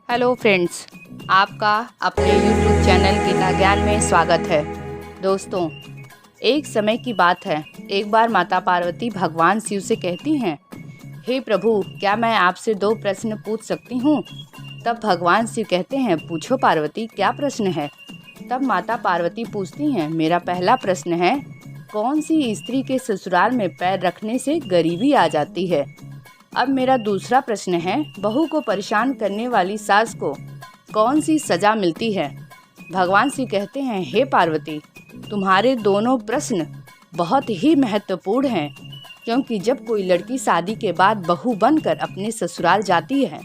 Hello friends, आपका अपने YouTube channel Gita ज्ञान में स्वागत है। दोस्तों, एक समय की बात है। एक बार माता पार्वती भगवान शिव से कहती हैं, हे प्रभु, क्या मैं आपसे 2 प्रश्न पूछ सकती हूँ? तब भगवान शिव कहते हैं, पूछो पार्वती, क्या प्रश्न है? तब माता पार्वती पूछती हैं, मेरा पहला प्रश्न है, कौन सी स्त्री के ससुराल में पैर रखने से गरीबी आ जाती है? अब मेरा दूसरा प्रश्न है, बहू को परेशान करने वाली सास को कौन सी सजा मिलती है? भगवान शिव कहते हैं, हे पार्वती, तुम्हारे दोनों प्रश्न बहुत ही महत्वपूर्ण हैं, क्योंकि जब कोई लड़की शादी के बाद बहू बनकर अपने ससुराल जाती है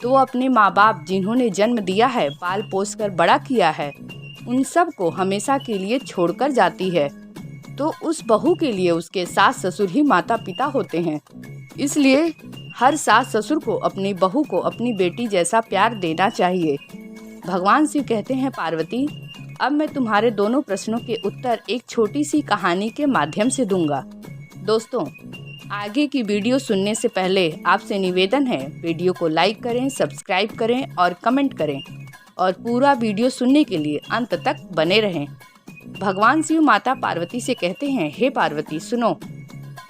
तो वो अपने माँ बाप जिन्होंने जन्म दिया है, पाल पोस कर बड़ा किया है, उन सब को हमेशा के लिए छोड़कर जाती है। तो उस बहू के लिए उसके सास ससुर ही माता पिता होते हैं। इसलिए हर सास ससुर को अपनी बहू को अपनी बेटी जैसा प्यार देना चाहिए। भगवान शिव कहते हैं, पार्वती, अब मैं तुम्हारे दोनों प्रश्नों के उत्तर एक छोटी सी कहानी के माध्यम से दूंगा। दोस्तों, आगे की वीडियो सुनने से पहले आपसे निवेदन है, वीडियो को लाइक करें, सब्सक्राइब करें और कमेंट करें, और पूरा वीडियो सुनने के लिए अंत तक बने रहें। भगवान शिव माता पार्वती से कहते हैं, हे पार्वती, सुनो।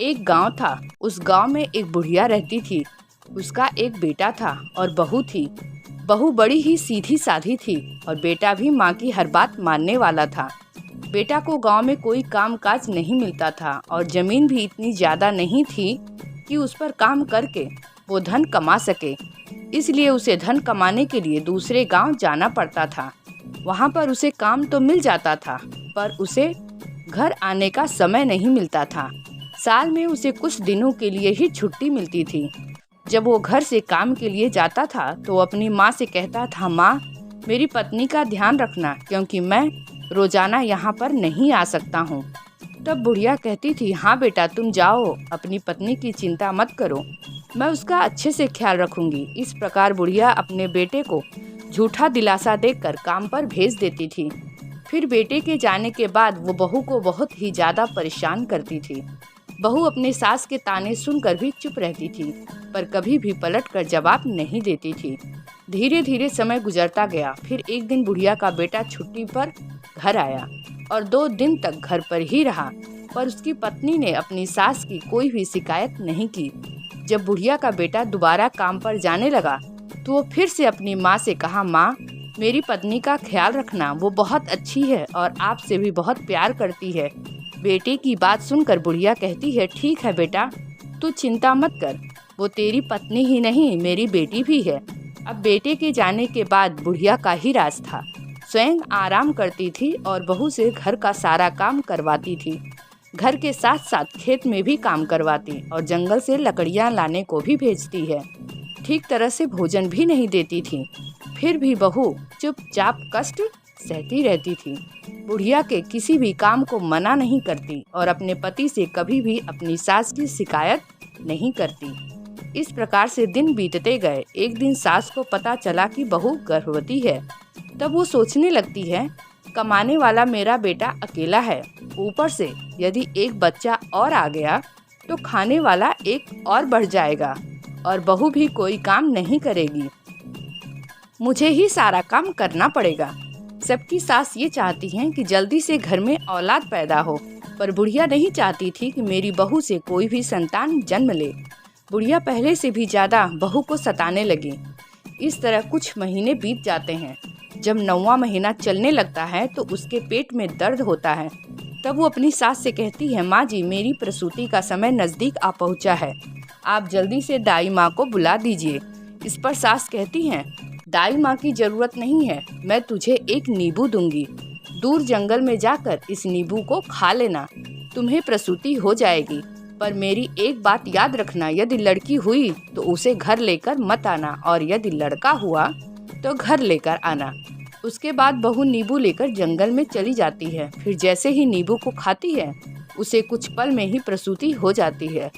एक गांव था। उस गांव में एक बुढ़िया रहती थी। उसका एक बेटा था और बहू थी। बहू बड़ी ही सीधी साधी थी और बेटा भी माँ की हर बात मानने वाला था। बेटा को गांव में कोई काम काज नहीं मिलता था और जमीन भी इतनी ज्यादा नहीं थी कि उस पर काम करके वो धन कमा सके। इसलिए उसे धन कमाने के लिए दूसरे गांव जाना पड़ता था। वहां पर उसे काम तो मिल जाता था, पर उसे घर आने का समय नहीं मिलता था। साल में उसे कुछ दिनों के लिए ही छुट्टी मिलती थी। जब वो घर से काम के लिए जाता था तो अपनी माँ से कहता था, माँ, मेरी पत्नी का ध्यान रखना, क्योंकि मैं रोजाना यहाँ पर नहीं आ सकता हूँ। तब बुढ़िया कहती थी, हाँ बेटा, तुम जाओ, अपनी पत्नी की चिंता मत करो, मैं उसका अच्छे से ख्याल रखूंगी। इस प्रकार बुढ़िया अपने बेटे को झूठा दिलासा देकर काम पर भेज देती थी। फिर बेटे के जाने के बाद वो बहू को बहुत ही ज्यादा परेशान करती थी। बहू अपने सास के ताने सुनकर भी चुप रहती थी, पर कभी भी पलटकर जवाब नहीं देती थी। धीरे धीरे समय गुजरता गया। फिर एक दिन बुढ़िया का बेटा छुट्टी पर घर आया और 2 दिन तक घर पर ही रहा, पर उसकी पत्नी ने अपनी सास की कोई भी शिकायत नहीं की। जब बुढ़िया का बेटा दोबारा काम पर जाने लगा तो वो फिर से अपनी माँ से कहा, माँ, मेरी पत्नी का ख्याल रखना, वो बहुत अच्छी है और आपसे भी बहुत प्यार करती है। बेटे की बात सुनकर बुढ़िया कहती है, ठीक है बेटा, तू चिंता मत कर, वो तेरी पत्नी ही नहीं, मेरी बेटी भी है। अब बेटे के जाने के बाद बुढ़िया का ही राज था। स्वयं आराम करती थी और बहू से घर का सारा काम करवाती थी। घर के साथ साथ खेत में भी काम करवाती और जंगल से लकड़ियाँ लाने को भी भेजती है। ठीक तरह से भोजन भी नहीं देती थी। फिर भी बहू चुपचाप कष्ट सहती रहती थी। बुढ़िया के किसी भी काम को मना नहीं करती और अपने पति से कभी भी अपनी सास की शिकायत नहीं करती। इस प्रकार से दिन बीतते गए। एक दिन सास को पता चला कि बहू गर्भवती है। तब वो सोचने लगती है, कमाने वाला मेरा बेटा अकेला है, ऊपर से यदि एक बच्चा और आ गया तो खाने वाला एक और बढ़ जाएगा और बहू भी कोई काम नहीं करेगी, मुझे ही सारा काम करना पड़ेगा। सबकी सास ये चाहती हैं कि जल्दी से घर में औलाद पैदा हो, पर बुढ़िया नहीं चाहती थी कि मेरी बहू से कोई भी संतान जन्म ले। बुढ़िया पहले से भी ज्यादा बहू को सताने लगी। इस तरह कुछ महीने बीत जाते हैं। जब 9वां महीना चलने लगता है तो उसके पेट में दर्द होता है। तब वो अपनी सास से कहती है, माँ जी, मेरी प्रसूति का समय नजदीक आ पहुँचा है, आप जल्दी से दाई माँ को बुला दीजिए। इस पर सास कहती हैं, दाई माँ की जरूरत नहीं है, मैं तुझे एक नींबू दूंगी, दूर जंगल में जाकर इस नींबू को खा लेना, तुम्हें प्रसूति हो जाएगी। पर मेरी एक बात याद रखना, यदि लड़की हुई तो उसे घर लेकर मत आना, और यदि लड़का हुआ तो घर लेकर आना। उसके बाद बहू नींबू लेकर जंगल में चली जाती है। फिर जैसे ही नींबू को खाती है, उसे कुछ पल में ही प्रसूति हो जाती है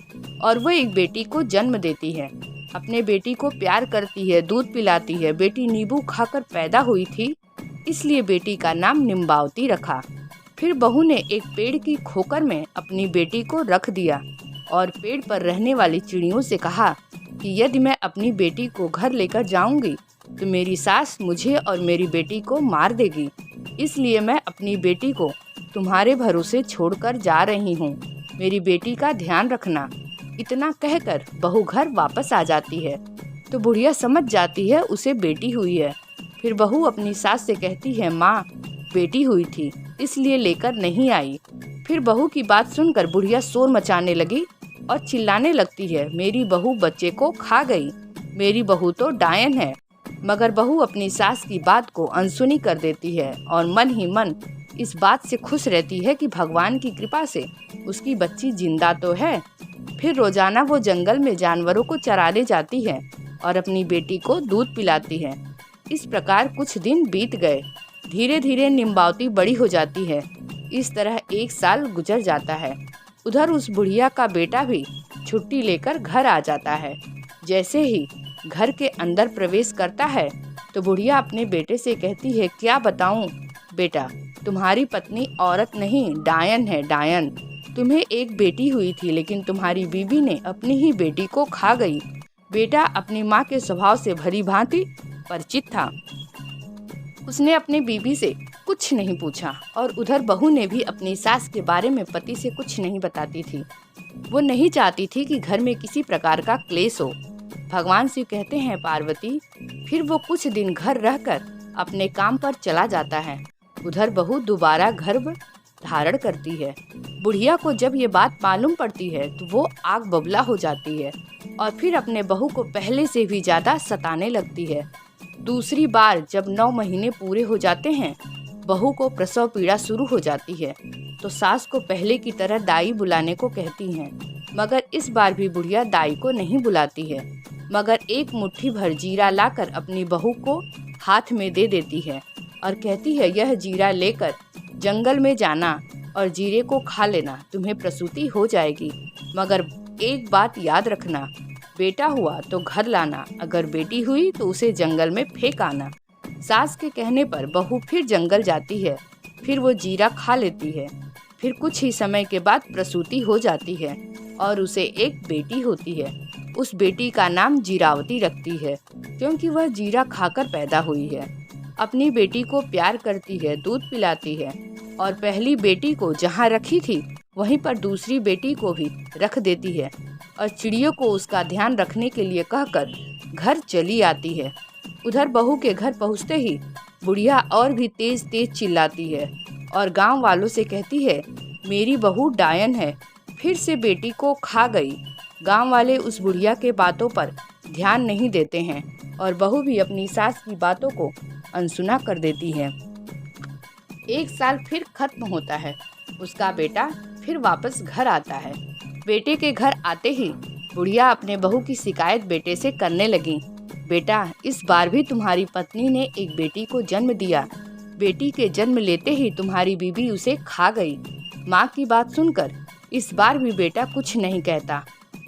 और वो एक बेटी को जन्म देती है। अपने बेटी को प्यार करती है, दूध पिलाती है। बेटी नींबू खाकर पैदा हुई थी, इसलिए बेटी का नाम निम्बावती रखा। फिर बहू ने एक पेड़ की खोकर में अपनी बेटी को रख दिया और पेड़ पर रहने वाली चिड़ियों से कहा कि यदि मैं अपनी बेटी को घर लेकर जाऊंगी तो मेरी सास मुझे और मेरी बेटी को मार देगी, इसलिए मैं अपनी बेटी को तुम्हारे भरोसे छोड़कर जा रही हूँ। मेरी बेटी का ध्यान रखना। इतना कहकर बहू घर वापस आ जाती है तो बुढ़िया समझ जाती है उसे बेटी हुई है। फिर बहू अपनी सास से कहती है, माँ बेटी हुई थी इसलिए लेकर नहीं आई। फिर बहू की बात सुनकर बुढ़िया शोर मचाने लगी और चिल्लाने लगती है, मेरी बहू बच्चे को खा गई, मेरी बहू तो डायन है। मगर बहू अपनी सास की बात को अनसुनी कर देती है और मन ही मन इस बात से खुश रहती है कि भगवान की कृपा से उसकी बच्ची जिंदा तो है। फिर रोजाना वो जंगल में जानवरों को चराने जाती है और अपनी बेटी को दूध पिलाती है। इस प्रकार कुछ दिन बीत गए। धीरे धीरे निम्बावती बड़ी हो जाती है। इस तरह 1 साल गुजर जाता है। उधर उस बुढ़िया का बेटा भी छुट्टी लेकर घर आ जाता है। जैसे ही घर के अंदर प्रवेश करता है तो बुढ़िया अपने बेटे से कहती है, क्या बताऊं बेटा, तुम्हारी पत्नी औरत नहीं डायन है, डायन। तुम्हें एक बेटी हुई थी लेकिन तुम्हारी बीवी ने अपनी ही बेटी को खा गई। बेटा अपनी माँ के स्वभाव से भली भांति परिचित था। उसने अपनी बीवी से कुछ नहीं पूछा और उधर बहू ने भी अपनी सास के बारे में पति से कुछ नहीं बताती थी। वो नहीं चाहती थी कि घर में किसी प्रकार का क्लेश हो। भगवान शिव कहते हैं, पार्वती। फिर वो कुछ दिन घर रहकर अपने काम पर चला जाता है। उधर बहू दोबारा गर्भ धारण करती है। बुढ़िया को जब ये बात मालूम पड़ती है तो वो आग बबूला हो जाती है और फिर अपने बहू को पहले से भी ज्यादा सताने लगती है। दूसरी बार जब 9 महीने पूरे हो जाते हैं, बहू को प्रसव पीड़ा शुरू हो जाती है तो सास को पहले की तरह दाई बुलाने को कहती हैं। मगर इस बार भी बुढ़िया दाई को नहीं बुलाती है, मगर एक मुट्ठी भर जीरा लाकर अपनी बहू को हाथ में दे देती है और कहती है, यह जीरा लेकर जंगल में जाना और जीरे को खा लेना, तुम्हें प्रसूति हो जाएगी। मगर एक बात याद रखना, बेटा हुआ तो घर लाना, अगर बेटी हुई तो उसे जंगल में फेंक आना। सास के कहने पर बहू फिर जंगल जाती है। फिर वो जीरा खा लेती है। फिर कुछ ही समय के बाद प्रसूति हो जाती है और उसे एक बेटी होती है। उस बेटी का नाम जीरावती रखती है क्योंकि वह जीरा खाकर पैदा हुई है। अपनी बेटी को प्यार करती है, दूध पिलाती है और पहली बेटी को जहाँ रखी थी वहीं पर दूसरी बेटी को भी रख देती है और चिड़ियों को उसका ध्यान रखने के लिए कहकर घर चली आती है। उधर बहू के घर पहुँचते ही बुढ़िया और भी तेज तेज चिल्लाती है और गांव वालों से कहती है, मेरी बहू डायन है, फिर से बेटी को खा गई। गांव वाले उस बुढ़िया के बातों पर ध्यान नहीं देते हैं और बहू भी अपनी सास की बातों को अनसुना कर देती है। 1 साल फिर खत्म होता है। उसका बेटा फिर वापस घर आता है। बेटे के घर आते ही बुढ़िया अपने बहू की शिकायत बेटे से करने लगी। बेटा, इस बार भी तुम्हारी पत्नी ने एक बेटी को जन्म दिया। बेटी के जन्म लेते ही तुम्हारी बीवी उसे खा गई। माँ की बात सुनकर इस बार भी बेटा कुछ नहीं कहता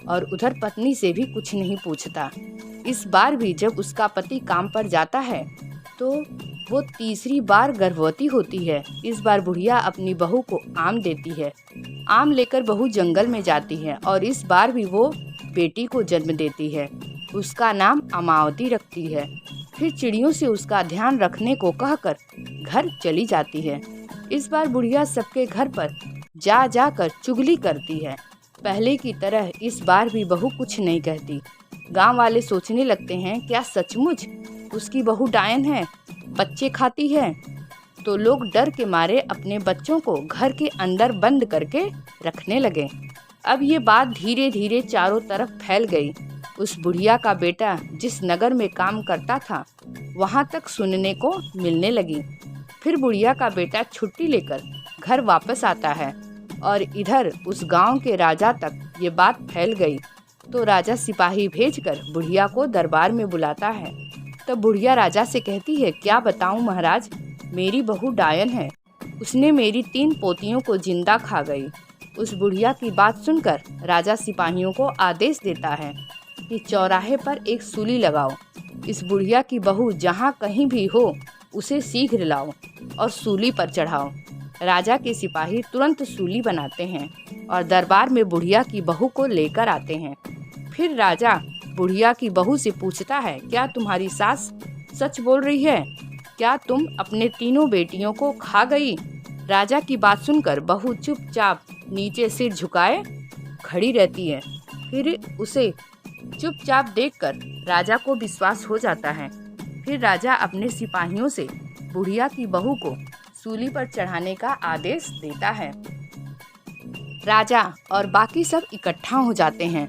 और उधर पत्नी से भी कुछ नहीं पूछता। इस बार भी जब उसका पति काम पर जाता है तो वो तीसरी बार गर्भवती होती है। इस बार बुढ़िया अपनी बहू को आम देती है। आम लेकर बहू जंगल में जाती है और इस बार भी वो बेटी को जन्म देती है। उसका नाम अमावती रखती है। फिर चिड़ियों से उसका ध्यान रखने को कहकर घर चली जाती है। इस बार बुढ़िया सबके घर पर जा जाकर चुगली करती है। पहले की तरह इस बार भी बहू कुछ नहीं कहती। गांव वाले सोचने लगते हैं, क्या सचमुच उसकी बहू डायन है, बच्चे खाती है? तो लोग डर के मारे अपने बच्चों को घर के अंदर बंद करके रखने लगे। अब ये बात धीरे धीरे चारों तरफ फैल गई। उस बुढ़िया का बेटा जिस नगर में काम करता था वहाँ तक सुनने को मिलने लगी। फिर बुढ़िया का बेटा छुट्टी लेकर घर वापस आता है और इधर उस गांव के राजा तक ये बात फैल गई। तो राजा सिपाही भेजकर बुढ़िया को दरबार में बुलाता है। तब बुढ़िया राजा से कहती है, क्या बताऊं महाराज, मेरी बहू डायन है, उसने मेरी 3 पोतियों को जिंदा खा गई। उस बुढ़िया की बात सुनकर राजा सिपाहियों को आदेश देता है कि चौराहे पर एक सूली लगाओ। इस बुढ़िया की बहू जहाँ कहीं भी हो उसे शीघ्र लाओ और सूली पर चढ़ाओ। राजा के सिपाही तुरंत सूली बनाते हैं और दरबार में बुढ़िया की बहू को लेकर आते हैं। फिर राजा बुढ़िया की बहू से पूछता है, क्या तुम्हारी सास सच बोल रही है? क्या तुम अपने तीनों बेटियों को खा गई? राजा की बात सुनकर बहू चुपचाप नीचे सिर झुकाए खड़ी रहती है। फिर उसे चुपचाप देखकर राजा को विश्वास हो जाता है। फिर राजा अपने सिपाहियों से बुढ़िया की बहू को सूली पर चढ़ाने का आदेश देता है। राजा और बाकी सब इकट्ठा हो जाते हैं।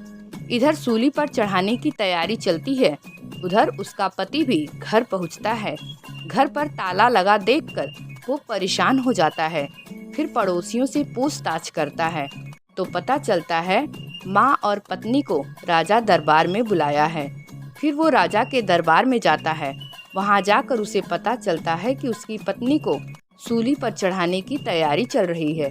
इधर सूली पर चढ़ाने की तैयारी चलती है, उधर उसका पति भी घर पहुंचता है। घर पर ताला लगा देखकर वो परेशान हो जाता है। फिर पड़ोसियों से पूछताछ करता है तो पता चलता है माँ और पत्नी को राजा दरबार में बुलाया है। फिर वो राजा के दरबार में जाता है। वहाँ जाकर उसे पता चलता है कि उसकी पत्नी को सूली पर चढ़ाने की तैयारी चल रही है।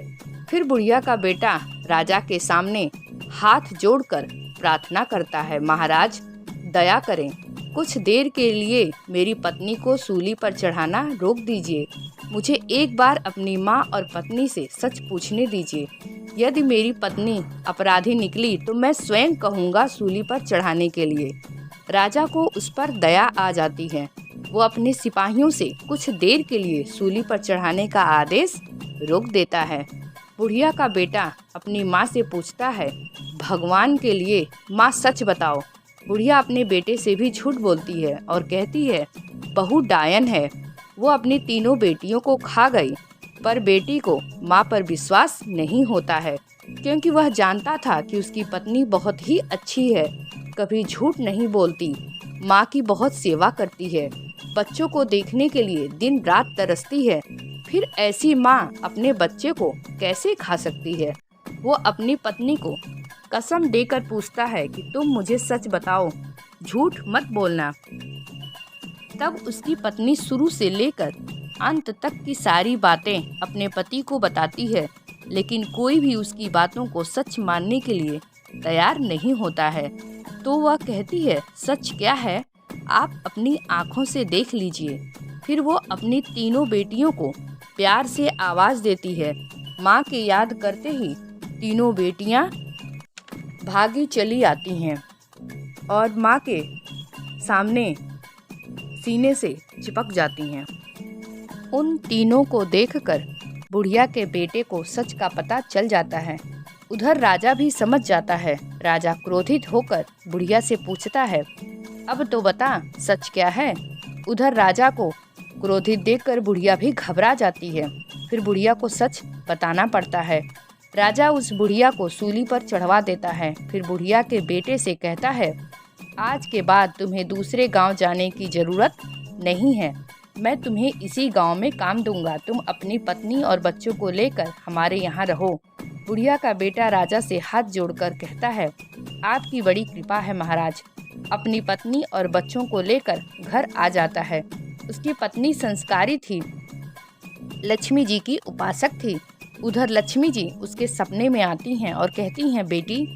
फिर बुढ़िया का बेटा राजा के सामने हाथ जोड़कर प्रार्थना करता है, महाराज दया करें, कुछ देर के लिए मेरी पत्नी को सूली पर चढ़ाना रोक दीजिए। मुझे एक बार अपनी माँ और पत्नी से सच पूछने दीजिए। यदि मेरी पत्नी अपराधी निकली तो मैं स्वयं कहूँगा सूली पर चढ़ाने के लिए। राजा को उस पर दया आ जाती है। वो अपने सिपाहियों से कुछ देर के लिए सूली पर चढ़ाने का आदेश रोक देता है। बुढ़िया का बेटा अपनी माँ से पूछता है, भगवान के लिए माँ सच बताओ। बुढ़िया अपने बेटे से भी झूठ बोलती है और कहती है, बहू डायन है, वो अपनी तीनों बेटियों को खा गई। पर बेटी को माँ पर विश्वास नहीं होता है, क्योंकि वह जानता था कि उसकी पत्नी बहुत ही अच्छी है, कभी झूठ नहीं बोलती, माँ की बहुत सेवा करती है, बच्चों को देखने के लिए दिन रात तरसती है। फिर ऐसी माँ अपने बच्चे को कैसे खा सकती है? वो अपनी पत्नी को कसम देकर पूछता है कि तुम मुझे सच बताओ, झूठ मत बोलना। तब उसकी पत्नी शुरू से लेकर अंत तक की सारी बातें अपने पति को बताती है, लेकिन कोई भी उसकी बातों को सच मानने के लिए तैयार नहीं होता है। तो वह कहती है, सच क्या है आप अपनी आँखों से देख लीजिए। फिर वो अपनी तीनों बेटियों को प्यार से आवाज़ देती है। माँ के याद करते ही तीनों बेटियाँ भागी चली आती हैं और माँ के सामने सीने से चिपक जाती हैं। उन तीनों को देखकर बुढ़िया के बेटे को सच का पता चल जाता है। उधर राजा भी समझ जाता है। राजा क्रोधित होकर बुढ़िया से पूछता है, अब तो बता सच क्या है। उधर राजा को क्रोधित देखकर बुढ़िया भी घबरा जाती है। फिर बुढ़िया को सच बताना पड़ता है। राजा उस बुढ़िया को सूली पर चढ़वा देता है। फिर बुढ़िया के बेटे से कहता है, आज के बाद तुम्हें दूसरे गांव जाने की ज़रूरत नहीं है, मैं तुम्हें इसी गांव में काम दूंगा, तुम अपनी पत्नी और बच्चों को लेकर हमारे यहाँ रहो। बुढ़िया का बेटा राजा से हाथ जोड़कर कहता है, आपकी बड़ी कृपा है महाराज। अपनी पत्नी और बच्चों को लेकर घर आ जाता है। उसकी पत्नी संस्कारी थी, लक्ष्मी जी की उपासक थी। उधर लक्ष्मी जी उसके सपने में आती हैं और कहती हैं, बेटी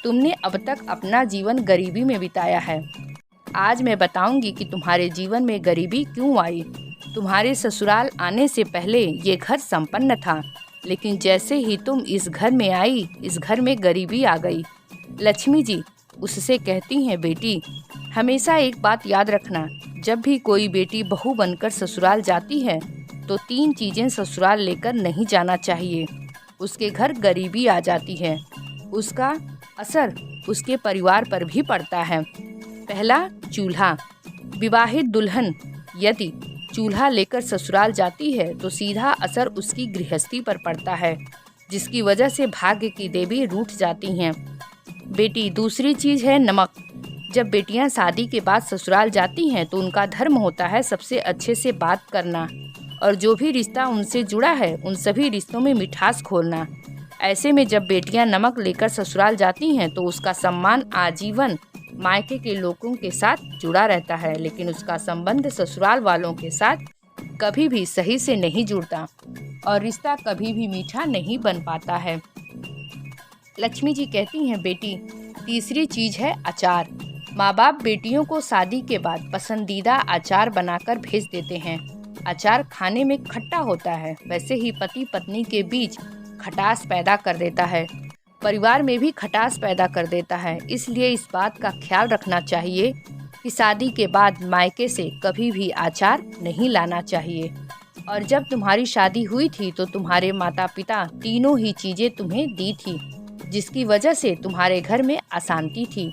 तुमने अब तक अपना जीवन गरीबी में बिताया है, आज मैं बताऊंगी कि तुम्हारे जीवन में गरीबी क्यों आई। तुम्हारे ससुराल आने से पहले ये घर संपन्न था, लेकिन जैसे ही तुम इस घर में आई, इस घर में गरीबी आ गई। लक्ष्मी जी उससे कहती हैं, बेटी हमेशा एक बात याद रखना, जब भी कोई बेटी बहू बनकर ससुराल जाती है तो 3 चीज़ें ससुराल लेकर नहीं जाना चाहिए। उसके घर गरीबी आ जाती है, उसका असर उसके परिवार पर भी पड़ता है। पहला, चूल्हा। विवाहित दुल्हन यदि चूल्हा लेकर ससुराल जाती है तो सीधा असर उसकी गृहस्थी पर पड़ता है, जिसकी वजह से भाग्य की देवी रूठ जाती हैं। बेटी, दूसरी चीज़ है नमक। जब बेटियां शादी के बाद ससुराल जाती हैं तो उनका धर्म होता है सबसे अच्छे से बात करना और जो भी रिश्ता उनसे जुड़ा है उन सभी रिश्तों में मिठास घोलना। ऐसे में जब बेटियां नमक लेकर ससुराल जाती हैं तो उसका सम्मान आजीवन मायके के लोगों के साथ जुड़ा रहता है, लेकिन उसका संबंध ससुराल वालों के साथ कभी भी सही से नहीं जुड़ता और रिश्ता कभी भी मीठा नहीं बन पाता है। लक्ष्मी जी कहती हैं, बेटी तीसरी चीज़ है अचार। माँ बाप बेटियों को शादी के बाद पसंदीदा अचार बनाकर भेज देते हैं। अचार खाने में खट्टा होता है, वैसे ही पति पत्नी के बीच खटास पैदा कर देता है, परिवार में भी खटास पैदा कर देता है। इसलिए इस बात का ख्याल रखना चाहिए कि शादी के बाद मायके से कभी भी आचार नहीं लाना चाहिए। और जब तुम्हारी शादी हुई थी तो तुम्हारे माता पिता तीनों ही चीज़ें तुम्हें दी थी, जिसकी वजह से तुम्हारे घर में अशांति थी।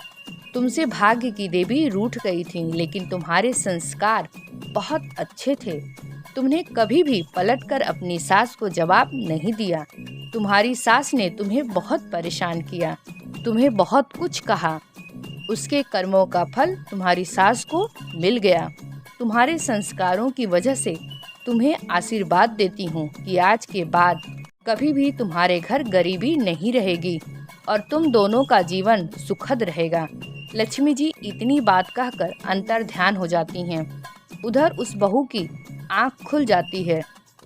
तुमसे भाग्य की देवी रूठ गई थी, लेकिन तुम्हारे संस्कार बहुत अच्छे थे। तुमने कभी भी पलटकर अपनी सास को जवाब नहीं दिया। तुम्हारी सास ने तुम्हें बहुत परेशान किया, तुम्हें बहुत कुछ कहा। उसके कर्मों का फल तुम्हारी सास को मिल गया। तुम्हारे संस्कारों की वजह से तुम्हें आशीर्वाद देती हूँ कि आज के बाद कभी भी तुम्हारे घर गरीबी नहीं रहेगी और तुम दोनों का जीवन सुखद रहेगा। लक्ष्मी जी इतनी बात कहकर अंतर ध्यान हो जाती हैं। उधर उस बहू की आंख खुल जाती है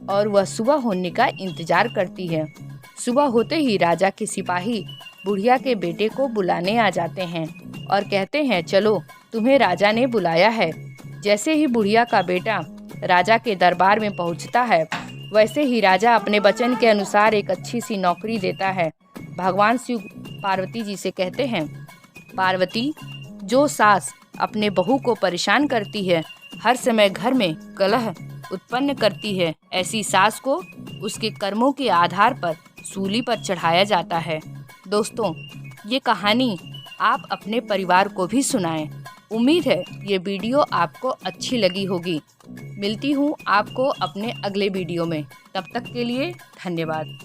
और वह सुबह होने का इंतजार करती है। सुबह होते ही राजा के सिपाही बुढ़िया के बेटे को बुलाने आ जाते हैं और कहते हैं, चलो तुम्हें राजा ने बुलाया है। जैसे ही बुढ़िया का बेटा राजा के दरबार में पहुंचता है, वैसे ही राजा अपने वचन के अनुसार एक अच्छी सी नौकरी देता है। भगवान शिव पार्वती जी से कहते हैं, पार्वती, जो सास अपने बहू को परेशान करती है, हर समय घर में कलह उत्पन्न करती है, ऐसी सास को उसके कर्मों के आधार पर सूली पर चढ़ाया जाता है। दोस्तों, ये कहानी आप अपने परिवार को भी सुनाएं। उम्मीद है ये वीडियो आपको अच्छी लगी होगी। मिलती हूँ आपको अपने अगले वीडियो में। तब तक के लिए धन्यवाद।